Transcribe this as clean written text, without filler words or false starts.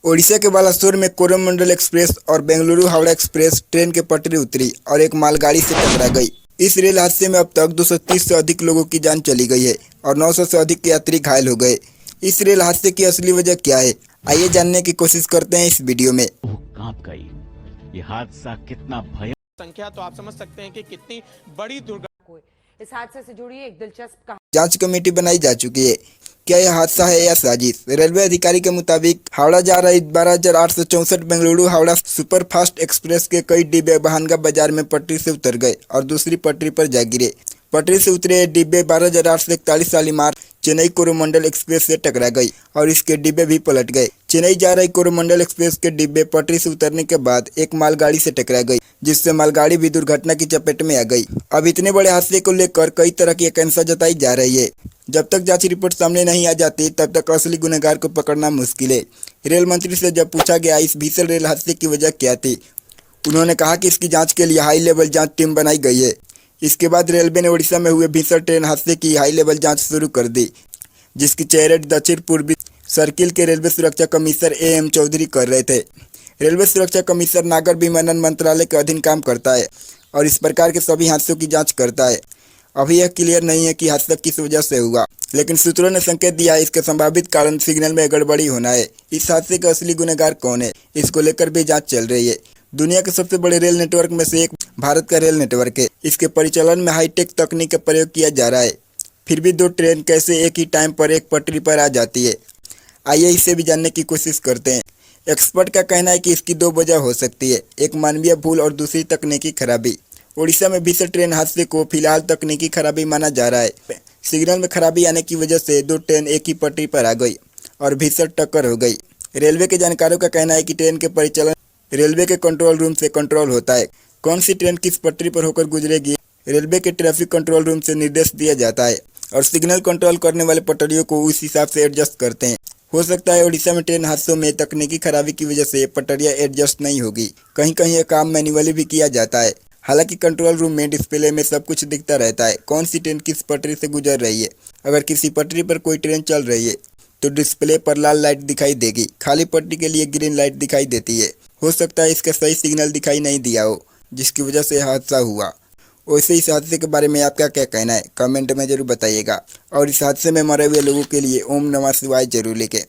ओडिशा के बालासोर में कोरोमंडल एक्सप्रेस और बेंगलुरु हावड़ा एक्सप्रेस ट्रेन के पटरी उतरी और एक मालगाड़ी से टकरा गई। इस रेल हादसे में अब तक 230 से अधिक लोगों की जान चली गई है और 900 से अधिक यात्री घायल हो गए। इस रेल हादसे की असली वजह क्या है, आइए जानने की कोशिश करते हैं इस वीडियो में। कांप गई। ये हादसा कितना भयानक संख्या तो आप समझ सकते हैं कि कितनी बड़ी दुर्घटना। इस हादसे से जुड़ी एक दिलचस्प कहानी। जांच कमेटी बनाई जा चुकी है। क्या यह हादसा है या साजिश? रेलवे अधिकारी के मुताबिक हावड़ा जा रही 12,864 बेंगलुरु हावड़ा सुपरफास्ट एक्सप्रेस के कई डिब्बे बहानगा बाजार में पटरी से उतर गए और दूसरी पटरी पर जा गिरे। पटरी से उतरे ये डिब्बे 12,841 शालीमार चेन्नई कोरोमंडल एक्सप्रेस से टकरा गई और इसके डिब्बे भी पलट गए। चेन्नई जा रही कोरोमंडल एक्सप्रेस के डिब्बे पटरी से उतरने के बाद एक मालगाड़ी से टकरा गई, जिससे मालगाड़ी भी दुर्घटना की चपेट में आ गई। अब इतने बड़े हादसे को लेकर कई तरह की आशंका जताई जा रही है। जब तक जांच रिपोर्ट सामने नहीं आ जाती तब तक असली गुनहगार को पकड़ना मुश्किल है। रेल मंत्री से जब पूछा गया इस भीषण रेल हादसे की वजह क्या थी, उन्होंने कहा कि इसकी जांच के लिए हाई लेवल जांच टीम बनाई गई है। इसके बाद रेलवे ने ओडिशा में हुए भीषण ट्रेन हादसे की हाई लेवल जांच शुरू कर दी, जिसकी चेयरहेड दक्षिण पूर्वी सर्किल के रेलवे सुरक्षा कमिश्नर AM चौधरी कर रहे थे। रेलवे सुरक्षा कमिश्नर नागर विमानन मंत्रालय के अधीन काम करता है और इस प्रकार के सभी हादसों की जांच करता है। अभी यह क्लियर नहीं है कि हादसा किस वजह से हुआ, लेकिन सूत्रों ने संकेत दिया है इसके संभावित कारण सिग्नल में गड़बड़ी होना है। इस हादसे का असली गुनहगार कौन है, इसको लेकर भी जांच चल रही है। दुनिया के सबसे बड़े रेल नेटवर्क में से एक भारत का रेल नेटवर्क है। इसके परिचालन में हाईटेक तकनीक का प्रयोग किया जा रहा है। फिर भी दो ट्रेन कैसे एक ही टाइम पर एक पटरी पर आ जाती है, आइए इसे भी जानने की कोशिश करते हैं। एक्सपर्ट का कहना है कि इसकी दो वजह हो सकती है, एक मानवीय भूल और दूसरी तकनीकी खराबी। ओडिशा में भीषण ट्रेन हादसे को फिलहाल तकनीकी खराबी माना जा रहा है। सिग्नल में खराबी आने की वजह से दो ट्रेन एक ही पटरी पर आ गई और भीषण टक्कर हो गई। रेलवे के जानकारों का कहना है कि ट्रेन के परिचालन रेलवे के कंट्रोल रूम से कंट्रोल होता है। कौन सी ट्रेन किस पटरी पर होकर गुजरेगी, रेलवे के ट्रैफिक कंट्रोल रूम से निर्देश दिया जाता है और सिग्नल कंट्रोल करने वाले पटरियों को उस हिसाब से एडजस्ट करते हैं। हो सकता है ओडिशा में ट्रेन हादसों में तकनीकी खराबी की वजह से पटरियां एडजस्ट नहीं होगी। कहीं कहीं यह काम मैन्युअली भी किया जाता है। हालांकि कंट्रोल रूम में डिस्प्ले में सब कुछ दिखता रहता है, कौन सी ट्रेन किस पटरी से गुजर रही है। अगर किसी पटरी पर कोई ट्रेन चल रही है तो डिस्प्ले पर लाल लाइट दिखाई देगी, खाली पटरी के लिए ग्रीन लाइट दिखाई देती है। हो सकता है इसका सही सिग्नल दिखाई नहीं दिया हो, जिसकी वजह से हादसा हुआ। वैसे इस हादसे के बारे में आपका क्या कहना है, कमेंट में जरूर बताइएगा और इस हादसे में मरे हुए लोगों के लिए ओम नमः शिवाय जरूर लिखें।